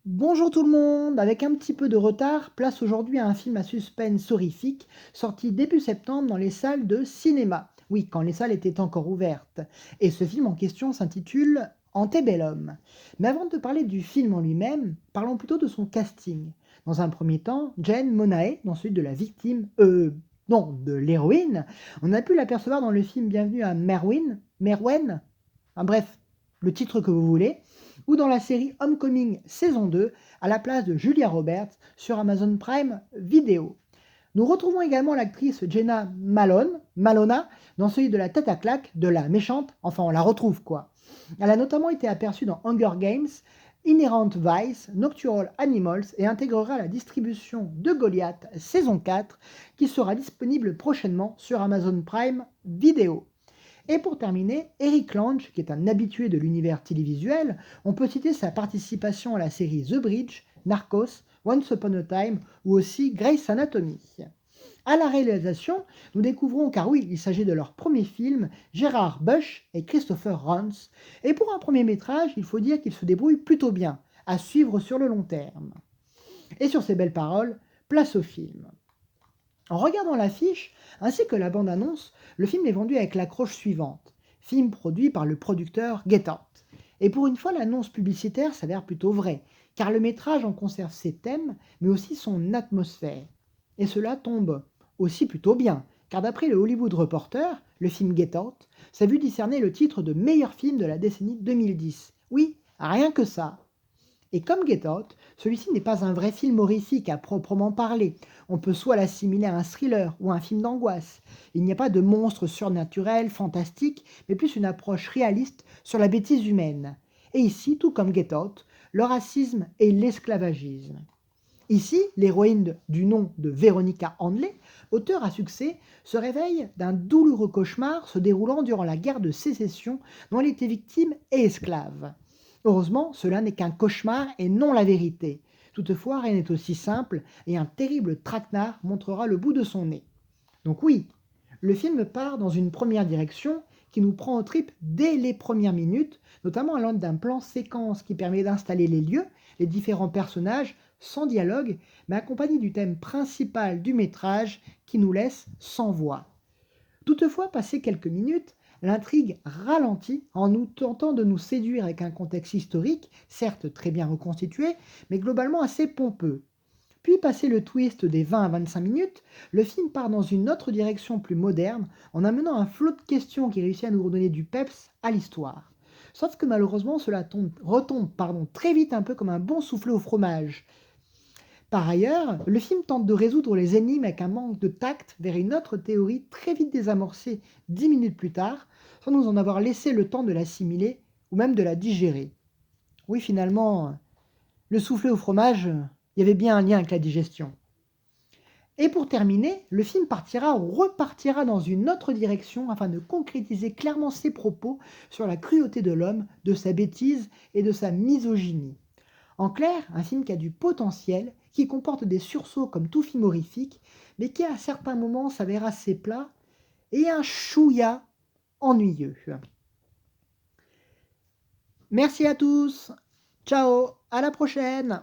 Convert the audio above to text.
Bonjour tout le monde! Avec un petit peu de retard, place aujourd'hui à un film à suspense horrifique, sorti début septembre dans les salles de cinéma. Oui, quand les salles étaient encore ouvertes. Et ce film en question s'intitule Antebellum. Mais avant de parler du film en lui-même, parlons plutôt de son casting. Dans un premier temps, Jane Monae, dans celui de la victime, non, de l'héroïne, on a pu l'apercevoir dans le film Bienvenue à Merwen, bref, le titre que vous voulez, ou dans la série Homecoming saison 2, à la place de Julia Roberts sur Amazon Prime Video. Nous retrouvons également l'actrice Jenna Malona, dans celui de la tête à claque, de la méchante, enfin on la retrouve quoi. Elle a notamment été aperçue dans Hunger Games, Inherent Vice, Nocturnal Animals et intégrera la distribution de Goliath saison 4 qui sera disponible prochainement sur Amazon Prime Video. Et pour terminer, Eric Lange, qui est un habitué de l'univers télévisuel, on peut citer sa participation à la série The Bridge, Narcos, Once Upon a Time ou aussi Grey's Anatomy. À la réalisation, nous découvrons, car oui, il s'agit de leur premier film, Gérard Bush et Christopher Rance. Et pour un premier métrage, il faut dire qu'ils se débrouillent plutôt bien, à suivre sur le long terme. Et sur ces belles paroles, place au film. En regardant l'affiche, ainsi que la bande-annonce, le film est vendu avec l'accroche suivante. Film produit par le producteur Get Out. Et pour une fois, l'annonce publicitaire s'avère plutôt vraie, car le métrage en conserve ses thèmes, mais aussi son atmosphère. Et cela tombe aussi plutôt bien, car d'après le Hollywood Reporter, le film Get Out s'est vu discerner le titre de meilleur film de la décennie 2010. Oui, rien que ça. Et comme Get Out, celui-ci n'est pas un vrai film horrifique à proprement parler. On peut soit l'assimiler à un thriller ou à un film d'angoisse. Il n'y a pas de monstres surnaturels, fantastiques, mais plus une approche réaliste sur la bêtise humaine. Et ici, tout comme Get Out, le racisme et l'esclavagisme. Ici, l'héroïne du nom de Veronica Handley, auteure à succès, se réveille d'un douloureux cauchemar se déroulant durant la guerre de sécession dont elle était victime et esclave. Heureusement, cela n'est qu'un cauchemar et non la vérité. Toutefois, rien n'est aussi simple et un terrible traquenard montrera le bout de son nez. Donc oui, le film part dans une première direction qui nous prend aux tripes dès les premières minutes, notamment à l'aide d'un plan séquence qui permet d'installer les lieux, les différents personnages, sans dialogue, mais accompagné du thème principal du métrage qui nous laisse sans voix. Toutefois, passé quelques minutes, l'intrigue ralentit en nous tentant de nous séduire avec un contexte historique, certes très bien reconstitué, mais globalement assez pompeux. Puis, passé le twist des 20 à 25 minutes, le film part dans une autre direction plus moderne en amenant un flot de questions qui réussit à nous redonner du peps à l'histoire. Sauf que malheureusement, cela retombe très vite un peu comme un bon soufflé au fromage. Par ailleurs, le film tente de résoudre les énigmes avec un manque de tact vers une autre théorie très vite désamorcée 10 minutes plus tard, sans nous en avoir laissé le temps de l'assimiler ou même de la digérer. Oui, finalement, le soufflé au fromage, il y avait bien un lien avec la digestion. Et pour terminer, le film partira ou repartira dans une autre direction afin de concrétiser clairement ses propos sur la cruauté de l'homme, de sa bêtise et de sa misogynie. En clair, un film qui a du potentiel, qui comporte des sursauts comme tout film horrifique, mais qui à certains moments s'avère assez plat et un chouïa ennuyeux. Merci à tous, ciao, à la prochaine.